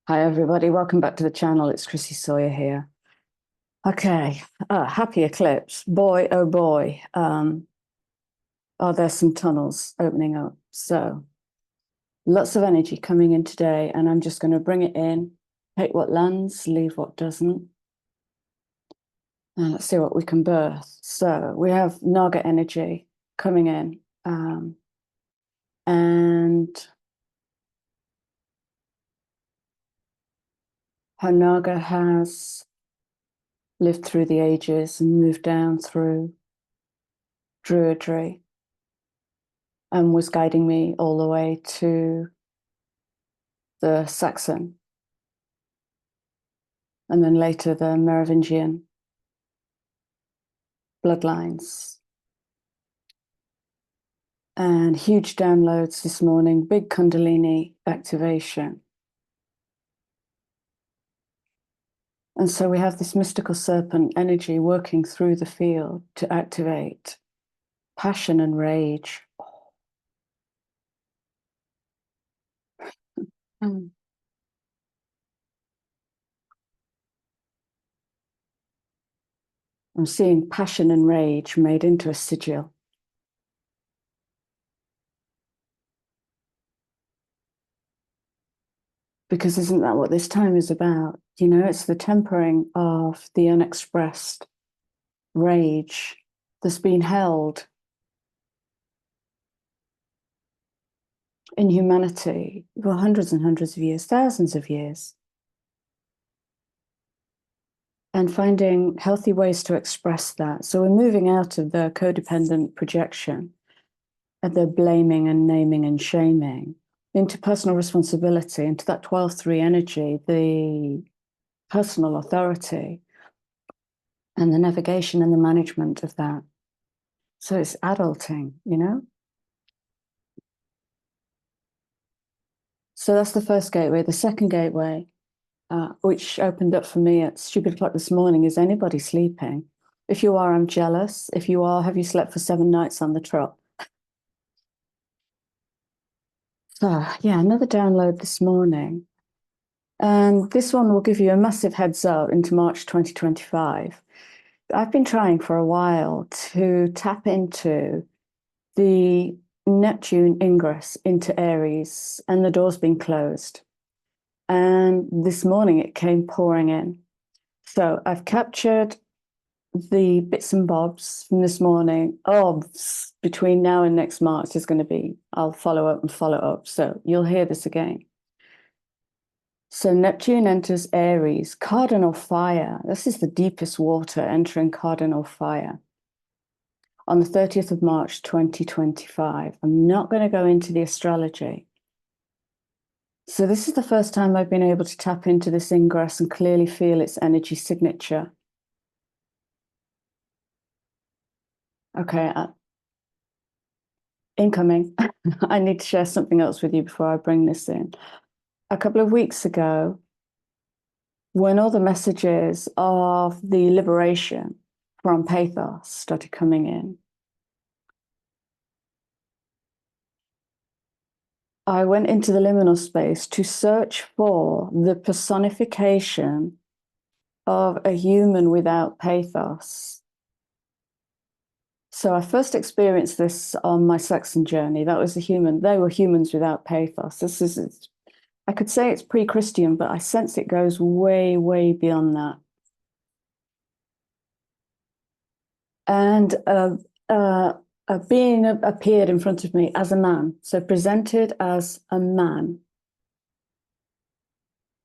Hi, everybody. Welcome back to the channel. It's Chrissy Sawyer here. Okay, happy eclipse. Boy, oh boy, are there some tunnels opening up. So lots of energy coming in today, and I'm just going to bring it in, take what lands, leave what doesn't. And let's see what we can birth. So we have Naga energy coming in. And how Naga has lived through the ages and moved down through Druidry and was guiding me all the way to the Saxon and then later the Merovingian bloodlines. And huge downloads this morning, big Kundalini activation. And so we have this mystical serpent energy working through the field to activate passion and rage. Mm. I'm seeing passion and rage made into a sigil. Because isn't that what this time is about? You know, it's the tempering of the unexpressed rage that's been held in humanity for hundreds and hundreds of years, thousands of years. And finding healthy ways to express that. So we're moving out of the codependent projection, of the blaming and naming and shaming, into personal responsibility, into that 12-3 energy, the personal authority, and the navigation and the management of that. So it's adulting, you know? So that's the first gateway. The second gateway, which opened up for me at stupid o'clock this morning, is anybody sleeping? If you are, I'm jealous. If you are, have you slept for 7 nights on the trot? So yeah, another download this morning. And this one will give you a massive heads up into March 2025. I've been trying for a while to tap into the Neptune ingress into Aries, and the door's been closed. And this morning it came pouring in. So I've captured the bits and bobs from this morning. Oh, between now and next March is going to be, I'll follow up and follow up. So you'll hear this again. So Neptune enters Aries, cardinal fire. This is the deepest water entering cardinal fire on the 30th of March, 2025. I'm not going to go into the astrology. So this is the first time I've been able to tap into this ingress and clearly feel its energy signature. Okay, incoming. I need to share something else with you before I bring this in. A couple of weeks ago, when all the messages of the liberation from pathos started coming in, I went into the liminal space to search for the personification of a human without pathos. So I first experienced this on my Saxon journey. That was a human. They were humans without pathos. This is, I could say it's pre-Christian, but I sense it goes way, way beyond that. And a being appeared in front of me as a man, so presented as a man.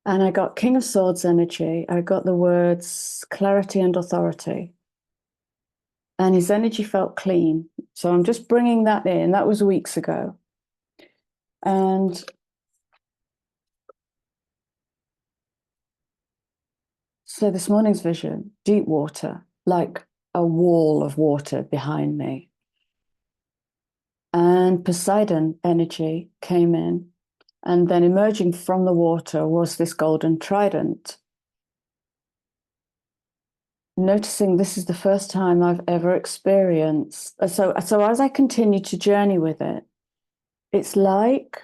And I got King of Swords energy. I got the words clarity and authority. And his energy felt clean. So I'm just bringing that in. That was weeks ago. And so this morning's vision, deep water, like a wall of water behind me. And Poseidon energy came in. And then emerging from the water was this golden trident. Noticing this is the first time I've ever experienced. So as I continue to journey with it, it's like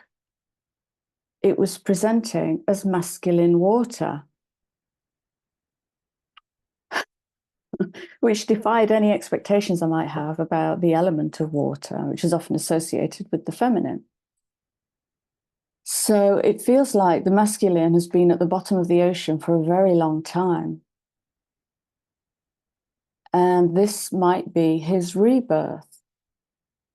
it was presenting as masculine water, which defied any expectations I might have about the element of water, which is often associated with the feminine. So it feels like the masculine has been at the bottom of the ocean for a very long time. And this might be his rebirth,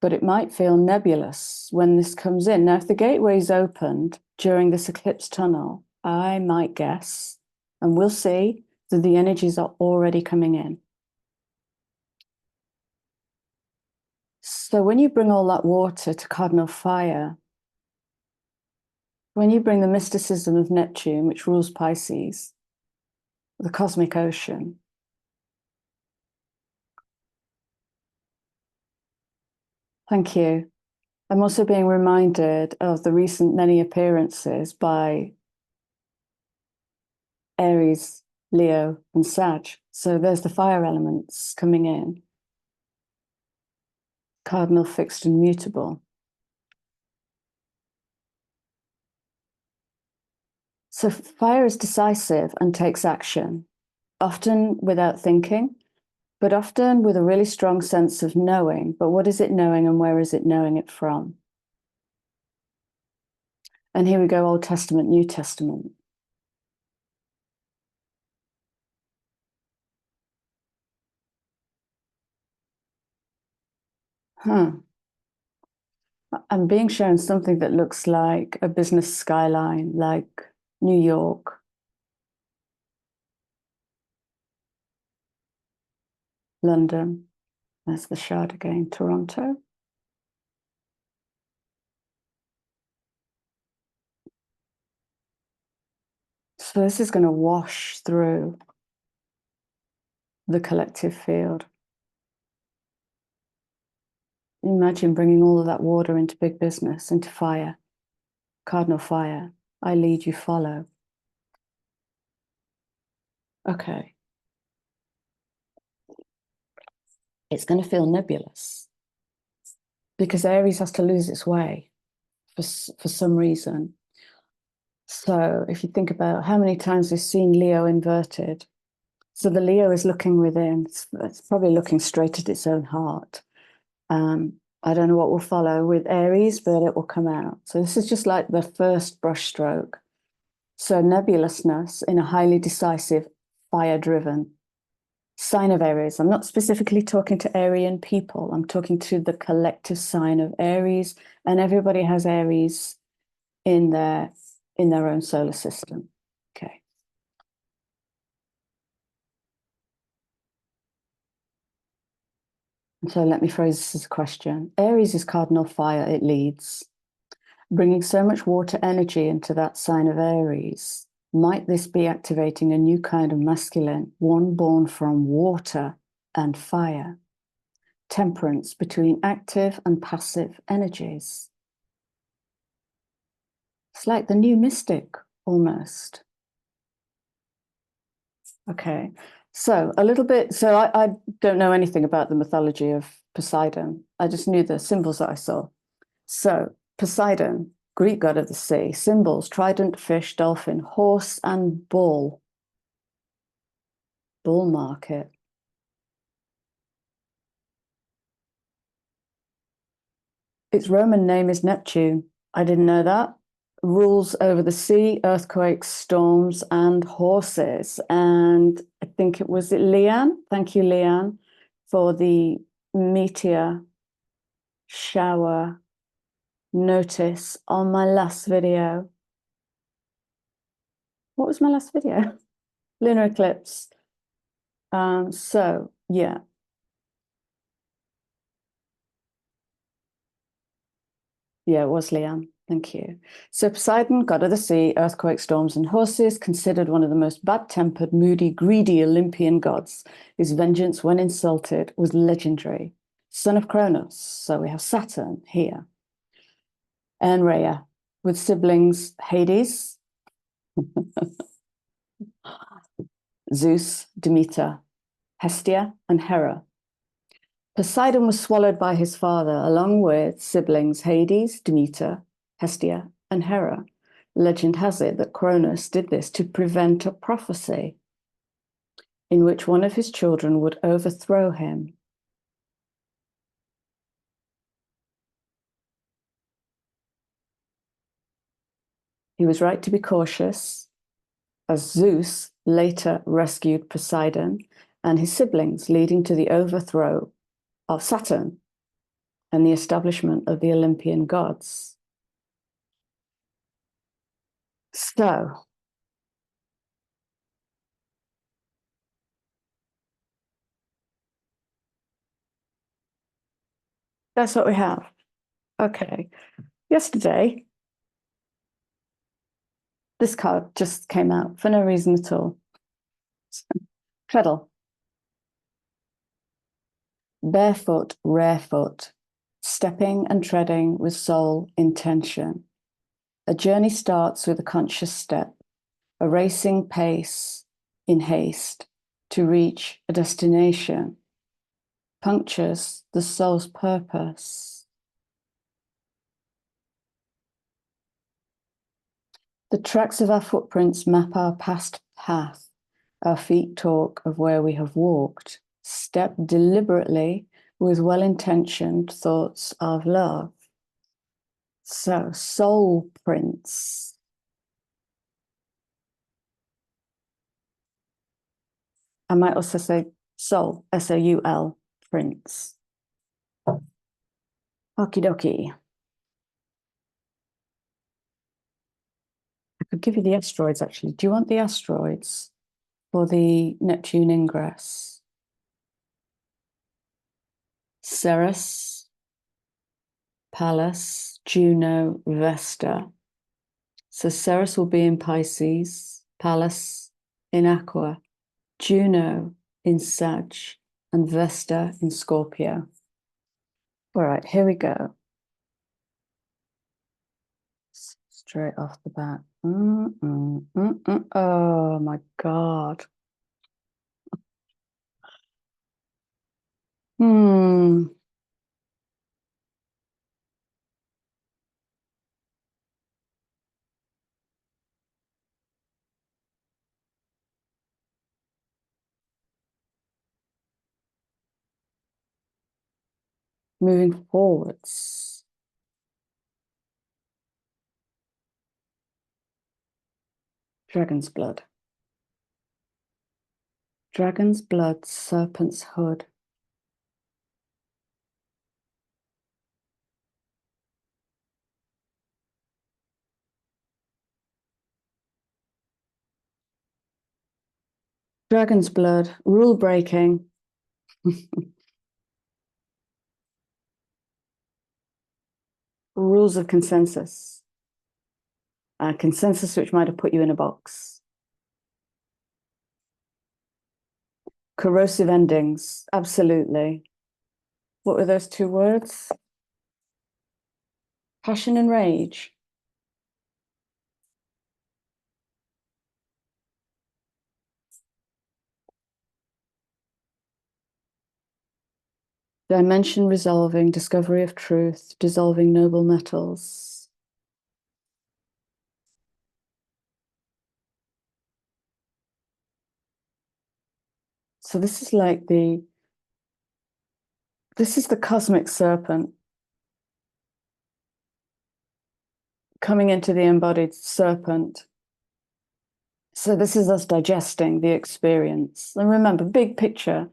but it might feel nebulous when this comes in. Now, if the gateway's opened during this eclipse tunnel, I might guess, and we'll see, that the energies are already coming in. So when you bring all that water to cardinal fire, when you bring the mysticism of Neptune, which rules Pisces, the cosmic ocean, thank you. I'm also being reminded of the recent many appearances by Aries, Leo, and Sag. So there's the fire elements coming in. Cardinal, fixed, and mutable. So fire is decisive and takes action, often without thinking, but often with a really strong sense of knowing. But what is it knowing and where is it knowing it from? And here we go, Old Testament, New Testament. I'm being shown something that looks like a business skyline, like New York, London. There's the shard again, Toronto. So this is going to wash through the collective field. Imagine bringing all of that water into big business, into fire, cardinal fire. I lead, you follow. Okay. It's going to feel nebulous because Aries has to lose its way for some reason. So if you think about how many times we've seen Leo inverted, so the Leo is looking within, it's probably looking straight at its own heart. I don't know what will follow with Aries, but it will come out. So this is just like the first brush stroke. So nebulousness in a highly decisive, fire-driven sign of Aries. I'm not specifically talking to Aryan people. I'm talking to the collective sign of Aries, and everybody has Aries in their own solar system. Okay. So let me phrase this as a question. Aries is cardinal fire, it leads. Bringing so much water energy into that sign of Aries, might this be activating a new kind of masculine, one born from water and fire? Temperance between active and passive energies. It's like the new mystic, almost. Okay, so a little bit, so I don't know anything about the mythology of Poseidon. I just knew the symbols that I saw. So Poseidon, Greek god of the sea, symbols, trident, fish, dolphin, horse, and bull. Bull market. Its Roman name is Neptune. I didn't know that. Rules over the sea, earthquakes, storms, and horses. And I think it was Leanne. Thank you, Leanne, for the meteor shower notice on my last video. What was my last video? Lunar eclipse. So yeah. Yeah, it was Leanne. Thank you. So Poseidon, god of the sea, earthquake, storms, and horses, considered one of the most bad-tempered, moody, greedy Olympian gods. His vengeance, when insulted, was legendary. Son of Kronos. So we have Saturn here. And Rhea, with siblings Hades, Zeus, Demeter, Hestia, and Hera. Poseidon was swallowed by his father, along with siblings Hades, Demeter, Hestia, and Hera. Legend has it that Cronus did this to prevent a prophecy in which one of his children would overthrow him. He was right to be cautious, as Zeus later rescued Poseidon and his siblings, leading to the overthrow of Saturn and the establishment of the Olympian gods. So, that's what we have. Okay. Yesterday, this card just came out for no reason at all. Treadle. Barefoot, rarefoot, stepping and treading with soul intention. A journey starts with a conscious step, a racing pace in haste to reach a destination, punctures the soul's purpose. The tracks of our footprints map our past path. Our feet talk of where we have walked. Step deliberately with well-intentioned thoughts of love. So, soul prints. I might also say soul, S-O-U-L, prints. Okie dokie. I could give you the asteroids, actually. Do you want the asteroids for the Neptune ingress? Ceres, Pallas, Juno, Vesta. So Ceres will be in Pisces, Pallas in Aqua, Juno in Sag, and Vesta in Scorpio. All right, here we go. Straight off the bat. Oh my God. Moving forwards. Dragon's blood. Dragon's blood, serpent's hood. Dragon's blood, rule breaking. Rules of consensus. Consensus which might have put you in a box. Corrosive endings, absolutely. What were those two words? Passion and rage. Dimension resolving, discovery of truth, dissolving noble metals. So this is like this is the cosmic serpent coming into the embodied serpent. So this is us digesting the experience. And remember, big picture,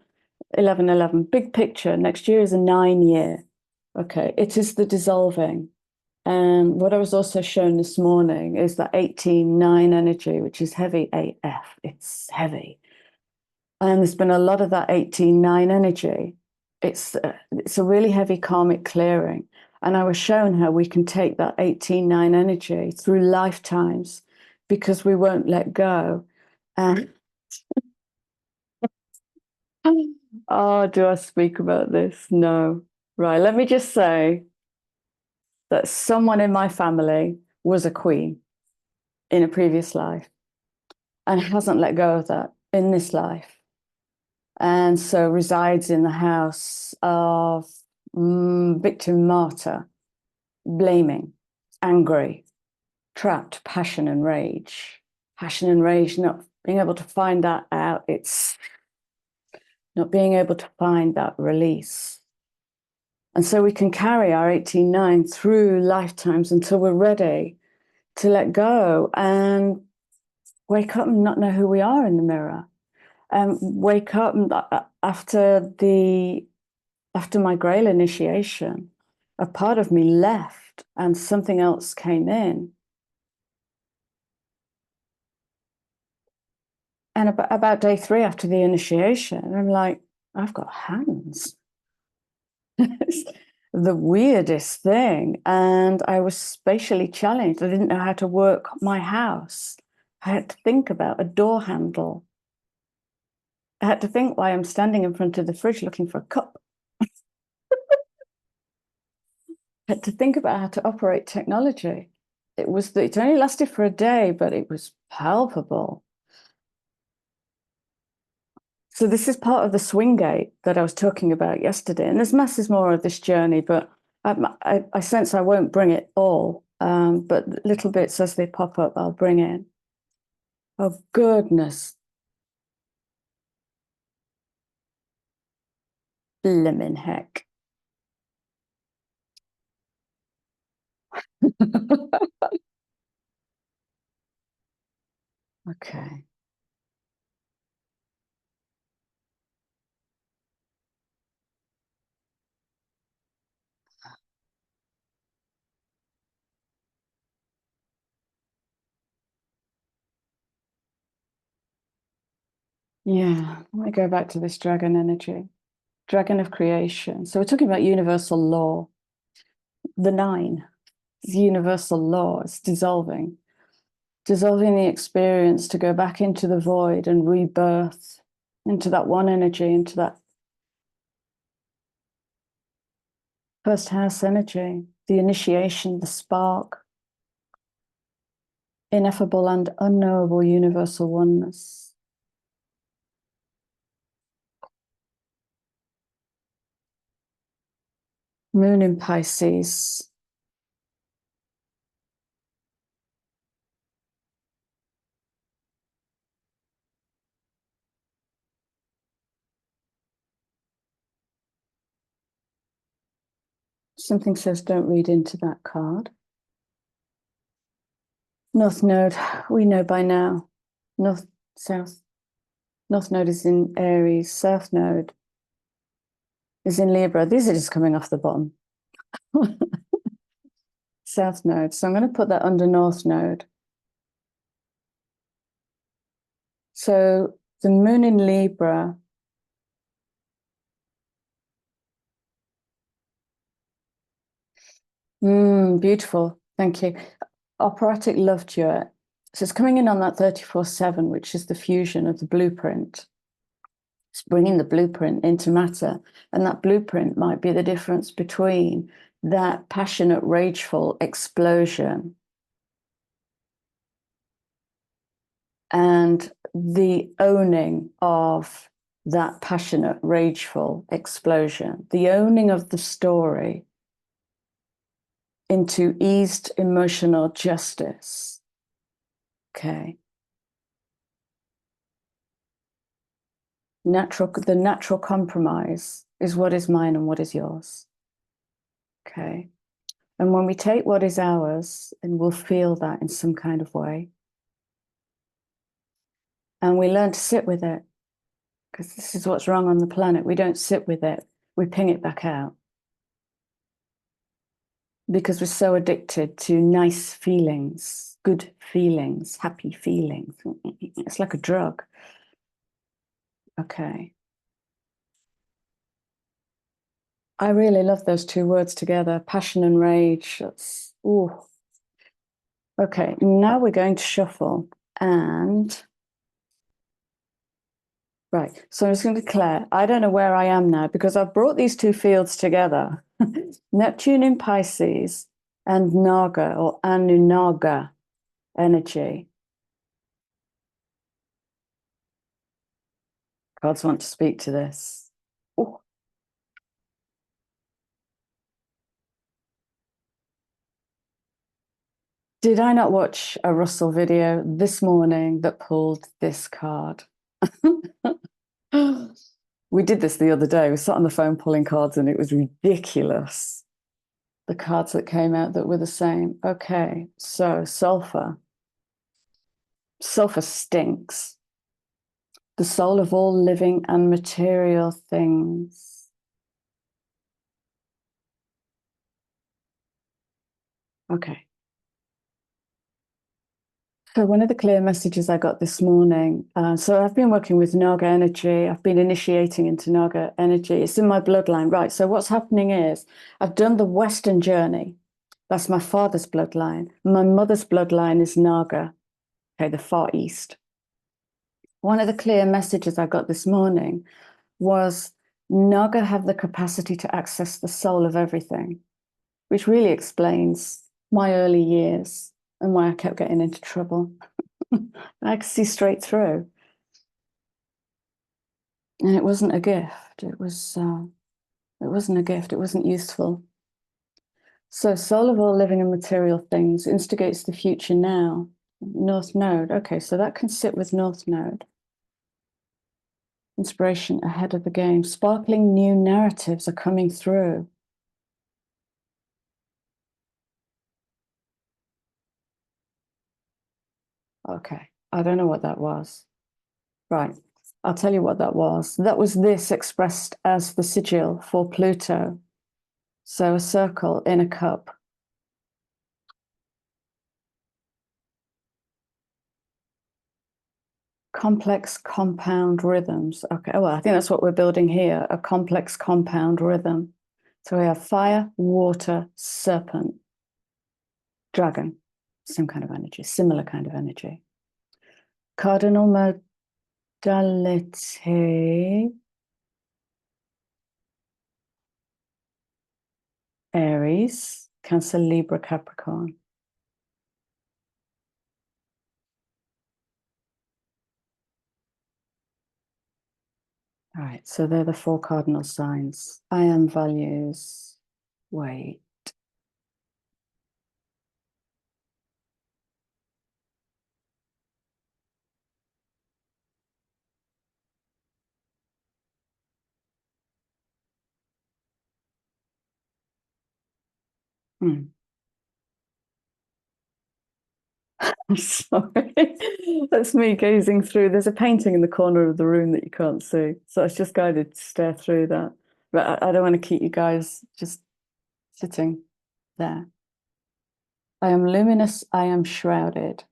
11/11, big picture. Next year is a 9-year. Okay, it is the dissolving. And what I was also shown this morning is that 18/9 energy, which is heavy AF. It's heavy. And there's been a lot of that 18/9 energy. It's a really heavy karmic clearing. And I was shown how we can take that 18/9 energy through lifetimes because we won't let go. And oh, do I speak about this? No. Right, let me just say that someone in my family was a queen in a previous life and hasn't let go of that in this life. And so resides in the house of victim martyr, blaming, angry, trapped passion and rage. Passion and rage, not being able to find that out. It's not being able to find that release. And so we can carry our 18-9 through lifetimes until we're ready to let go and wake up and not know who we are in the mirror. And wake up after my Grail initiation, a part of me left and something else came in. And about day 3 after the initiation, I'm like, I've got hands. It's the weirdest thing. And I was spatially challenged. I didn't know how to work my house. I had to think about a door handle. I had to think why I'm standing in front of the fridge looking for a cup. I had to think about how to operate technology. It only lasted for a day, but it was palpable. So this is part of the swing gate that I was talking about yesterday. And there's masses more of this journey, but I sense I won't bring it all. But little bits as they pop up, I'll bring in. Oh, goodness. Blimmin' heck. Okay. Yeah, let me go back to this dragon energy. Dragon of creation. So we're talking about universal law. The 9 is universal law. It's dissolving the experience to go back into the void and rebirth into that one energy, into that first house energy, the initiation, the spark, ineffable and unknowable universal oneness. Moon in Pisces. Something says don't read into that card. North Node, we know by now. North, South. North Node is in Aries. South Node is in Libra. These are just coming off the bottom. South Node. So I'm going to put that under North Node. So the moon in Libra. Beautiful. Thank you. Operatic love duet. So it's coming in on that 34-7, which is the fusion of the blueprint. It's bringing the blueprint into matter. And that blueprint might be the difference between that passionate, rageful explosion and the owning of that passionate, rageful explosion, the owning of the story into eased emotional justice. Okay. The natural compromise is what is mine and what is yours. Okay. And when we take what is ours, and we'll feel that in some kind of way, and we learn to sit with it, because this is what's wrong on the planet. We don't sit with it. We ping it back out. Because we're so addicted to nice feelings, good feelings, happy feelings. It's like a drug. Okay. I really love those two words together, passion and rage. That's, ooh. Okay, now we're going to shuffle and, right, so I'm just going to declare, I don't know where I am now because I've brought these two fields together, Neptune in Pisces and Naga or Anunaga energy. Gods want to speak to this. Ooh. Did I not watch a Russell video this morning that pulled this card? We did this the other day. We sat on the phone pulling cards and it was ridiculous. The cards that came out that were the same. Okay, so sulfur. Sulfur stinks. The soul of all living and material things. Okay. So one of the clear messages I got this morning, so I've been working with Naga energy. I've been initiating into Naga energy. It's in my bloodline. Right. So what's happening is I've done the Western journey. That's my father's bloodline. My mother's bloodline is Naga, okay, the Far East. One of the clear messages I got this morning was Naga have the capacity to access the soul of everything, which really explains my early years and why I kept getting into trouble. I could see straight through. And it wasn't a gift. It wasn't a gift. It wasn't useful. So soul of all living and material things instigates the future now. North Node. Okay, so that can sit with North Node. Inspiration ahead of the game. Sparkling new narratives are coming through. Okay, I don't know what that was. Right, I'll tell you what that was. That was this expressed as the sigil for Pluto. So a circle in a cup. Complex compound rhythms. Okay, well, I think that's what we're building here, a complex compound rhythm. So we have fire, water, serpent, dragon, same kind of energy, similar kind of energy. Cardinal modality, Aries, Cancer, Libra, Capricorn. All right, so they're the four cardinal signs. I am values. Wait. Hmm. I'm sorry. That's me gazing through. There's a painting in the corner of the room that you can't see. So I was just guided to stare through that. But I don't want to keep you guys just sitting there. I am luminous, I am shrouded.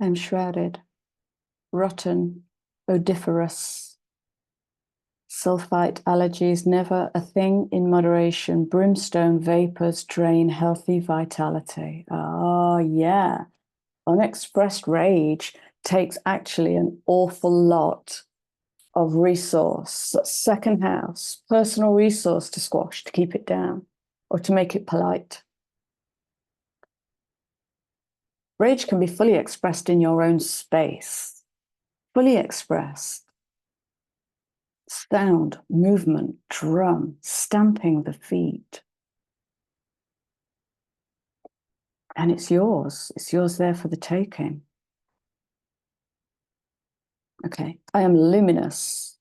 I am shrouded, rotten, odoriferous. Sulfite allergies, never a thing in moderation. Brimstone vapors drain healthy vitality. Oh, yeah. Unexpressed rage takes actually an awful lot of resource. Second house, personal resource to squash, to keep it down, or to make it polite. Rage can be fully expressed in your own space, fully expressed. Sound, movement, drum, stamping the feet. And it's yours. It's yours there for the taking. Okay, I am luminous.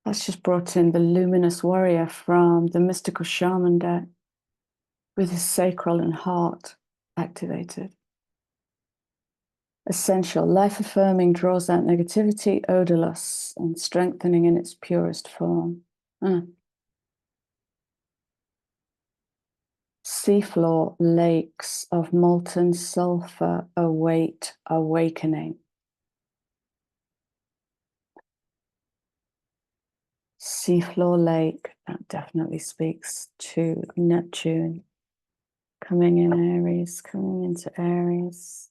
That's just brought in the luminous warrior from the mystical shaman deck with his sacral and heart activated. Essential, life-affirming, draws out negativity, odorless, and strengthening in its purest form. Seafloor lakes of molten sulfur await awakening. Seafloor lake, that definitely speaks to Neptune. Coming in Aries, coming into Aries.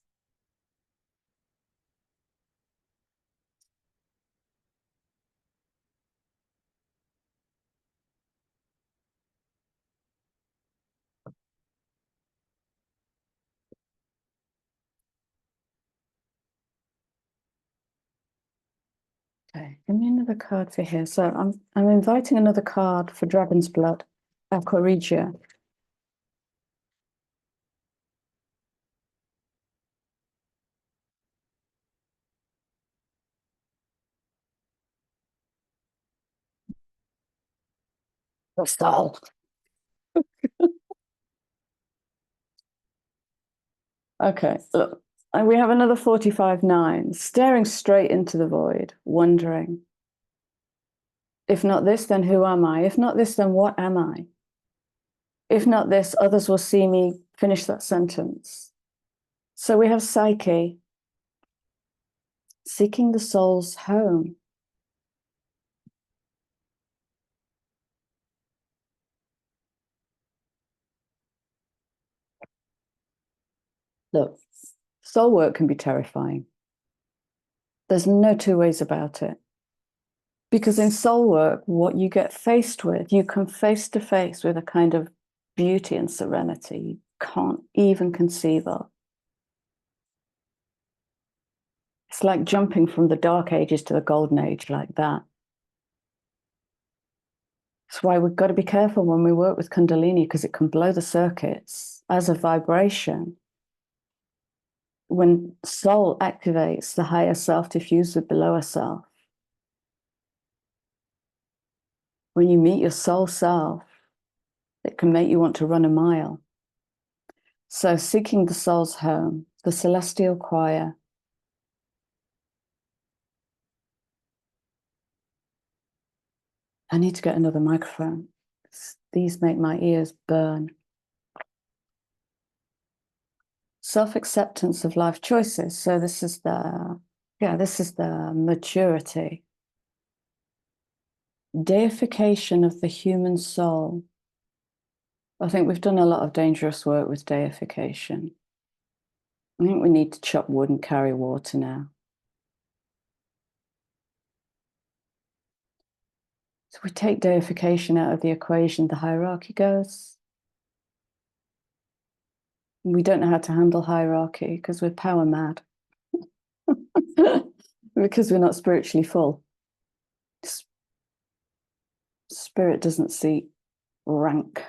Okay, give me another card for here. So I'm inviting another card for Dragon's Blood, Aqua Regia. The soul. Okay, look, and we have another 45-9, staring straight into the void, wondering, if not this, then who am I? If not this, then what am I? If not this, others will see me finish that sentence. So we have Psyche, seeking the soul's home. Look, soul work can be terrifying. There's no two ways about it. Because in soul work, what you get faced with, you come face to face with a kind of beauty and serenity you can't even conceive of. It's like jumping from the dark ages to the golden age like that. That's why we've got to be careful when we work with Kundalini, because it can blow the circuits as a vibration. When soul activates, the higher self diffuses with the lower self. When you meet your soul self, it can make you want to run a mile. So seeking the soul's home, the celestial choir. I need to get another microphone. These make my ears burn. Self-acceptance of life choices. So this is the maturity. Deification of the human soul. I think we've done a lot of dangerous work with deification. I think we need to chop wood and carry water now. So we take deification out of the equation, the hierarchy goes. We don't know how to handle hierarchy because we're power mad. Because we're not spiritually full. Spirit doesn't see rank.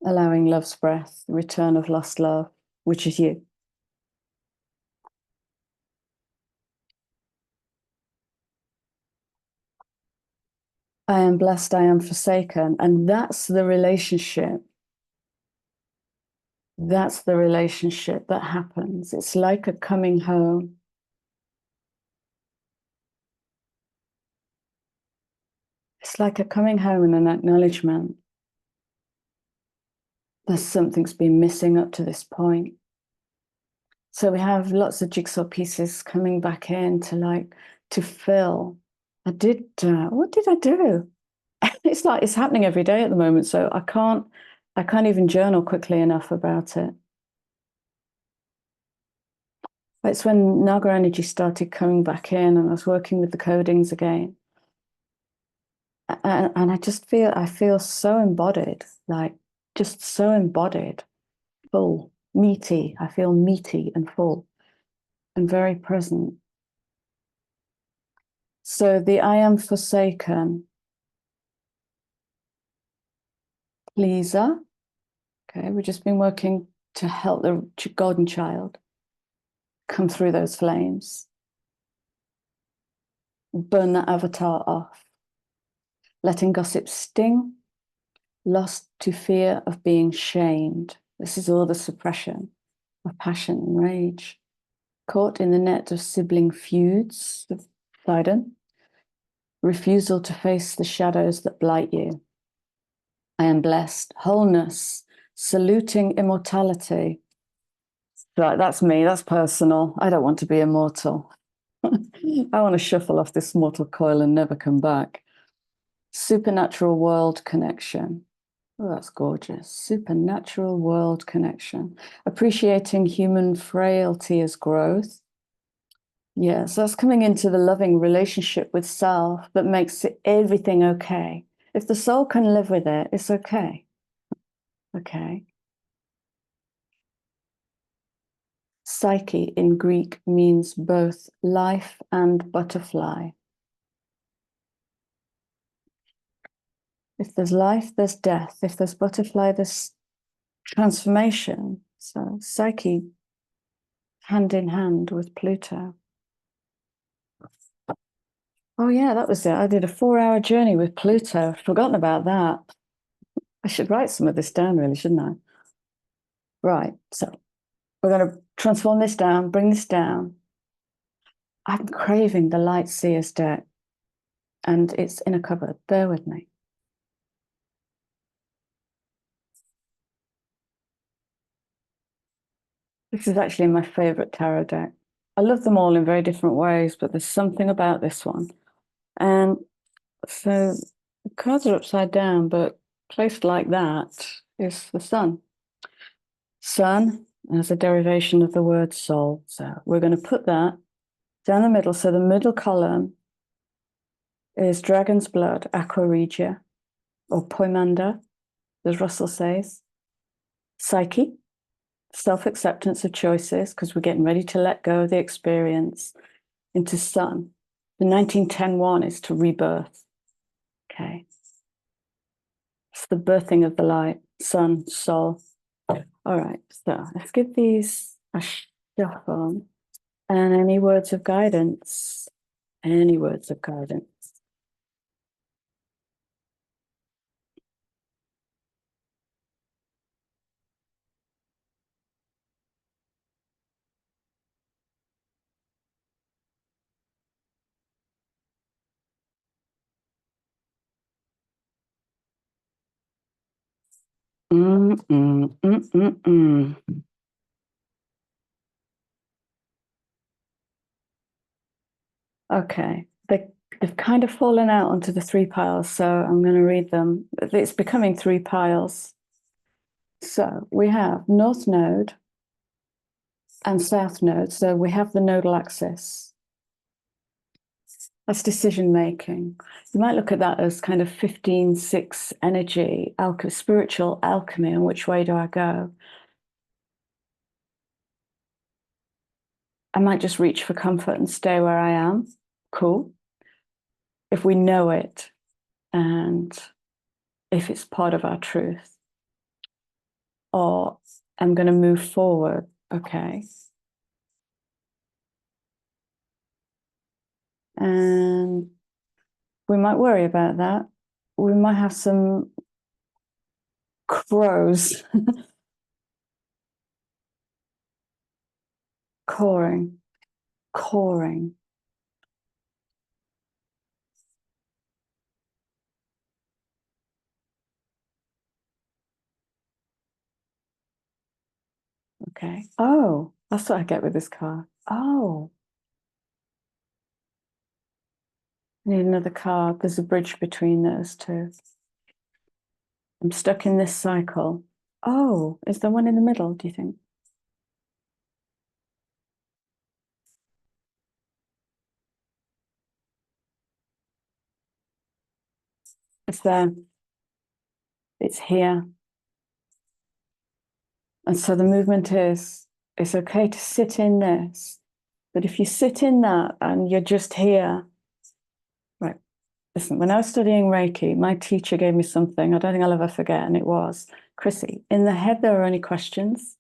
Allowing love's breath, the return of lost love, which is you. I am blessed, I am forsaken. And that's the relationship. That's the relationship that happens. It's like a coming home. It's like a coming home and an acknowledgement that something's been missing up to this point. So we have lots of jigsaw pieces coming back in to fill. What did I do? It's like it's happening every day at the moment, so I can't even journal quickly enough about it. It's when Naga energy started coming back in and I was working with the codings again. And I feel so embodied, like just so embodied, full, meaty. I feel meaty and full and very present. So the I am forsaken, pleaser. Okay, we've just been working to help the golden child come through those flames. Burn that avatar off. Letting gossip sting. Lost to fear of being shamed. This is all the suppression of passion and rage. Caught in the net of sibling feuds, the Poseidon. Refusal to face the shadows that blight you. I am blessed. Wholeness. Saluting immortality. Right, that's me. That's personal. I don't want to be immortal. I want to shuffle off this mortal coil and never come back. Supernatural world connection. Oh, that's gorgeous. Supernatural world connection. Appreciating human frailty as growth. Yeah, so that's coming into the loving relationship with self that makes everything okay. If the soul can live with it, it's okay. Okay. Psyche in Greek means both life and butterfly. If there's life, there's death. If there's butterfly, there's transformation. So Psyche, hand in hand with Pluto. Oh yeah, that was it. I did a 4-hour journey with Pluto. I'd forgotten about that. I should write some of this down, really, shouldn't I? Right, so we're going to transform this down, bring this down. I'm craving the Light Seers deck, and it's in a cupboard. Bear with me. This is actually my favorite tarot deck. I love them all in very different ways, but there's something about this one. And so the cards are upside down, but placed like that is the sun. Sun as a derivation of the word soul. So we're going to put that down the middle. So the middle column is dragon's blood, aqua regia, or poimanda, as Russell says. Psyche, self-acceptance of choices, because we're getting ready to let go of the experience. Into sun. The 1910 one is to rebirth. Okay. It's the birthing of the light, sun, soul. All right, so let's give these a shuffle. And any words of guidance? Any words of guidance? Mm, mm, mm, mm, mm. Okay, they've kind of fallen out onto the 3 piles, so I'm going to read them. It's becoming 3 piles. So we have North Node and South Node. So we have the nodal axis. That's decision making. You might look at that as kind of 15-6 energy, spiritual alchemy, and which way do I go? I might just reach for comfort and stay where I am. Cool. If we know it and if it's part of our truth. Or I'm going to move forward. Okay. And we might worry about that. We might have some crows cawing. Okay. Oh, that's what I get with this card. Oh, I need another card. There's a bridge between those two. I'm stuck in this cycle. Oh, is there one in the middle, do you think? It's there. It's here. And so the movement is, it's okay to sit in this, but if you sit in that and you're just here, right? Listen, when I was studying Reiki, my teacher gave me something I don't think I'll ever forget, and it was, Chrissy, in the head there are only questions,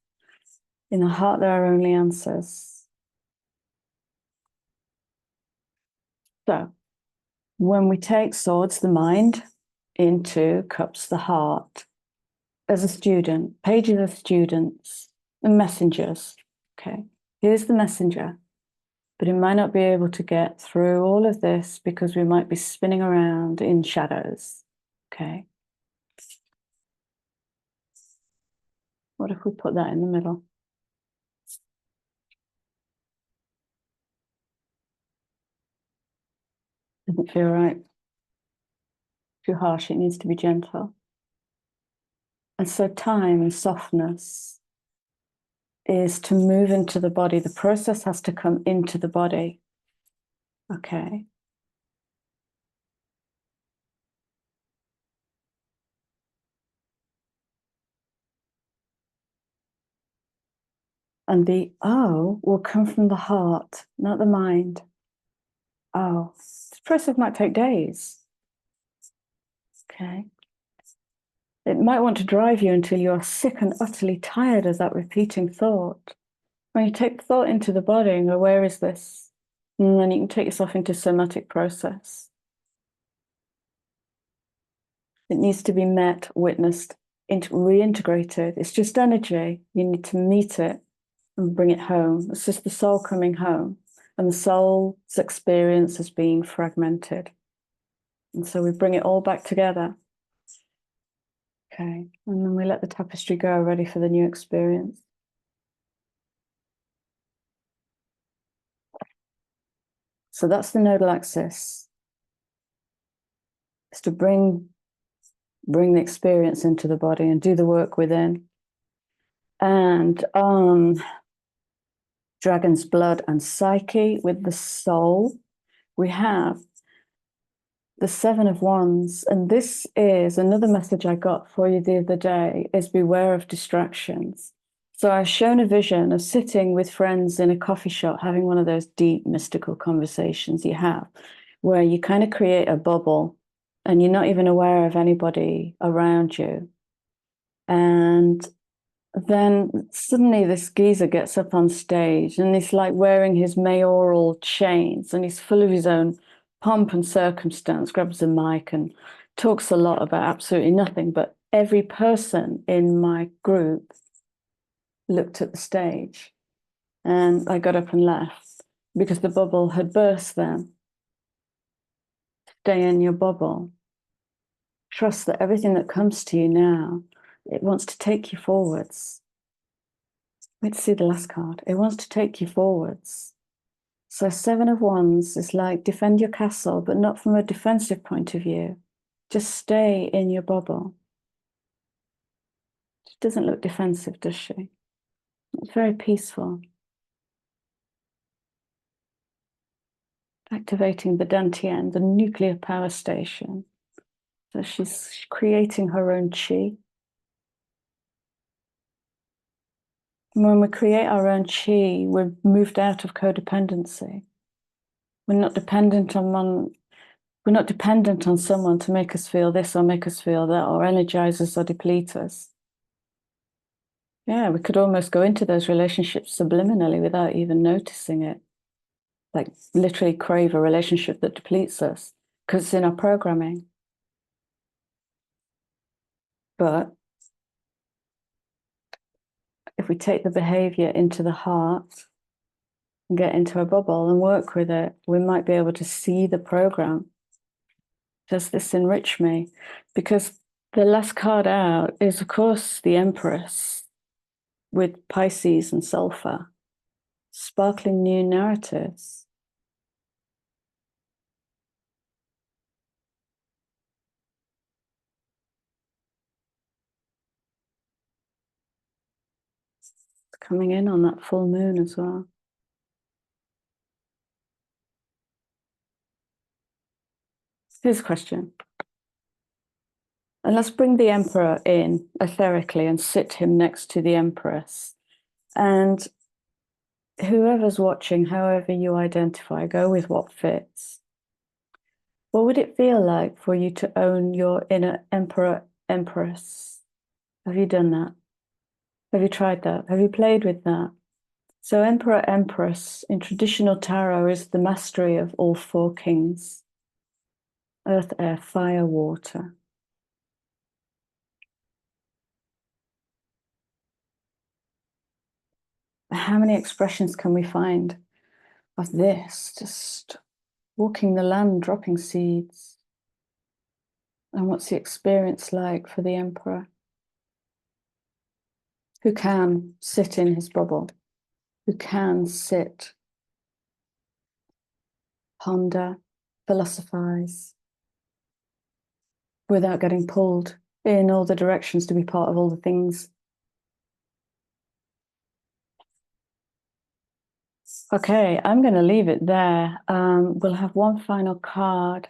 in the heart there are only answers. So when we take swords, the mind, into cups, the heart, as a student, pages of students, and messengers. Okay, here's the messenger, but he might not be able to get through all of this because we might be spinning around in shadows. Okay. What if we put that in the middle? Doesn't feel right. Too harsh. It needs to be gentle. And so time and softness is to move into the body. The process has to come into the body. Okay. And the O will come from the heart, not the mind. Oh, this process might take days. Okay. It might want to drive you until you're sick and utterly tired of that repeating thought. When you take thought into the body and go, where is this? And then you can take yourself into somatic process. It needs to be met, witnessed, reintegrated. It's just energy. You need to meet it and bring it home. It's just the soul coming home. And the soul's experience has been fragmented. And so we bring it all back together. Okay. And then we let the tapestry go, ready for the new experience. So that's the nodal axis. It's to bring the experience into the body and do the work within. And on Dragon's Blood and Psyche with the soul, we have the Seven of Wands. And this is another message I got for you the other day, is beware of distractions. So I've shown a vision of sitting with friends in a coffee shop, having one of those deep mystical conversations you have, where you kind of create a bubble and you're not even aware of anybody around you. And then suddenly this geezer gets up on stage and he's like wearing his mayoral chains and he's full of his own pomp and circumstance, grabs a mic and talks a lot about absolutely nothing. But every person in my group looked at the stage and I got up and left because the bubble had burst then. Stay in your bubble. Trust that everything that comes to you now, it wants to take you forwards. Wait to see the last card. It wants to take you forwards. So Seven of Wands is like defend your castle, but not from a defensive point of view. Just stay in your bubble. She doesn't look defensive, does she? It's very peaceful. Activating the Dantian, the nuclear power station. So she's creating her own chi. And when we create our own chi, we're moved out of codependency. We're not dependent on someone to make us feel this or make us feel that or energize us or deplete us. Yeah, we could almost go into those relationships subliminally without even noticing it. Like literally crave a relationship that depletes us because it's in our programming. But if we take the behavior into the heart and get into a bubble and work with it, we might be able to see the program. Does this enrich me? Because the last card out is, of course, the Empress with Pisces and Sulfur, sparkling new narratives. It's coming in on that full moon as well. Here's a question. And let's bring the Emperor in etherically and sit him next to the Empress. And whoever's watching, however you identify, go with what fits. What would it feel like for you to own your inner Emperor, Empress? Have you done that? Have you tried that? Have you played with that? So Emperor, Empress in traditional tarot is the mastery of all four kings. Earth, air, fire, water. How many expressions can we find of this? Just walking the land, dropping seeds. And what's the experience like for the Emperor? Who can sit in his bubble? Who can sit, ponder, philosophize, without getting pulled in all the directions to be part of all the things. Okay, I'm going to leave it there. We'll have one final card.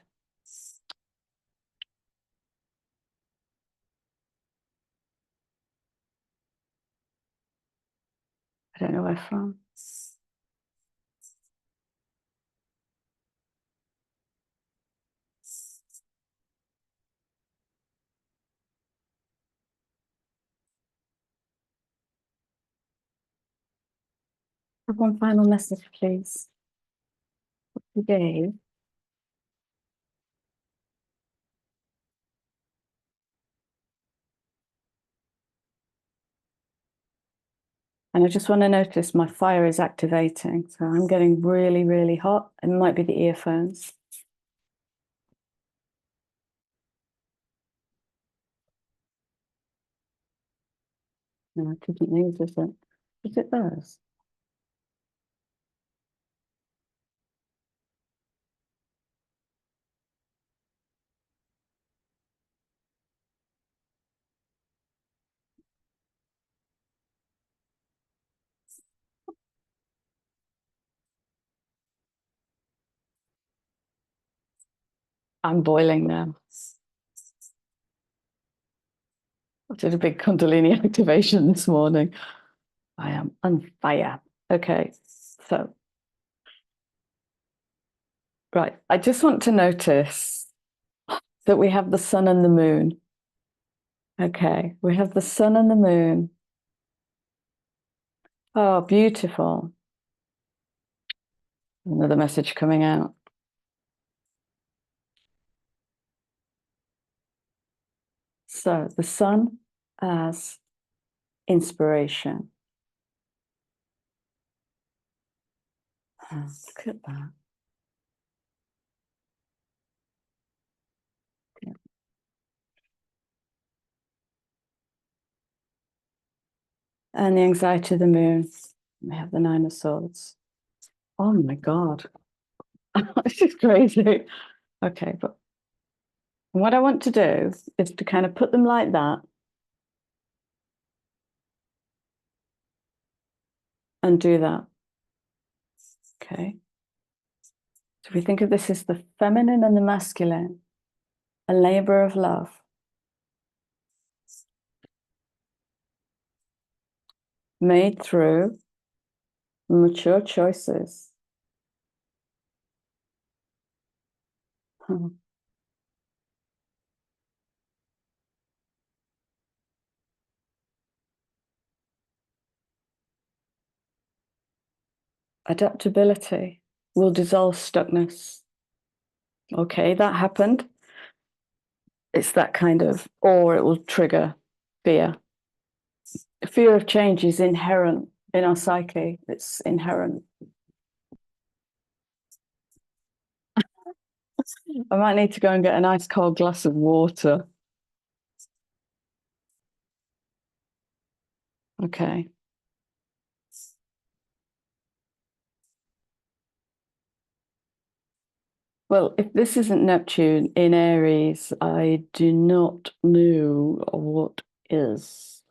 I don't know where from. Have one final message, please. You gave. And I just want to notice my fire is activating. So I'm getting really, really hot. It might be the earphones. No, it didn't leave, is it? Is it those? I'm boiling now. I did a big Kundalini activation this morning. I am on fire. Okay, so, right. I just want to notice that we have the sun and the moon. Okay, we have the sun and the moon. Oh, beautiful. Another message coming out. So the sun as inspiration. Oh, look at that. Yeah. And the anxiety of the moon. We have the Nine of Swords. Oh my God. This is crazy. Okay, but what I want to do is to kind of put them like that and do that. Okay. So if we think of this as the feminine and the masculine, a labor of love. Made through mature choices. Adaptability will dissolve stuckness. Okay, that happened. It's that kind of, or it will trigger fear. Fear of change is inherent in our psyche. It's inherent. I might need to go and get a nice cold glass of water. Okay. Well, if this isn't Neptune in Aries, I do not know what is.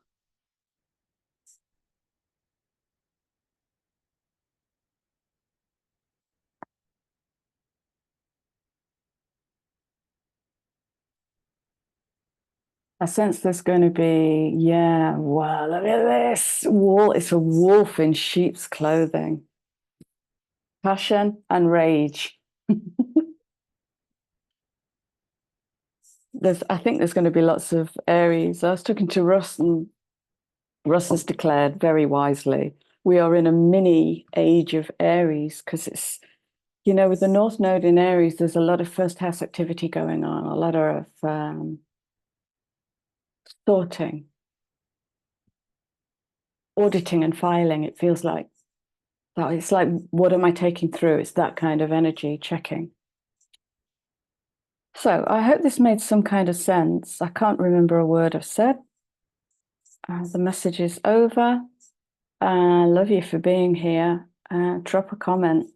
I sense there's going to be, yeah, wow, look at this. It's a wolf in sheep's clothing. Passion and rage. I think there's going to be lots of Aries. I was talking to Russ, and Russ has declared very wisely, we are in a mini age of Aries because it's, with the North Node in Aries, there's a lot of first house activity going on, a lot of sorting, auditing and filing. It feels like that. It's like, what am I taking through? It's that kind of energy checking. So I hope this made some kind of sense. I can't remember a word I've said. The message is over. Love you for being here. Drop a comment.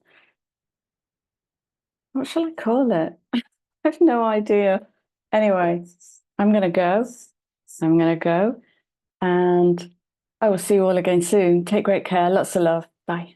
What shall I call it? I have no idea. Anyway, I'm going to go. And I will see you all again soon. Take great care. Lots of love. Bye.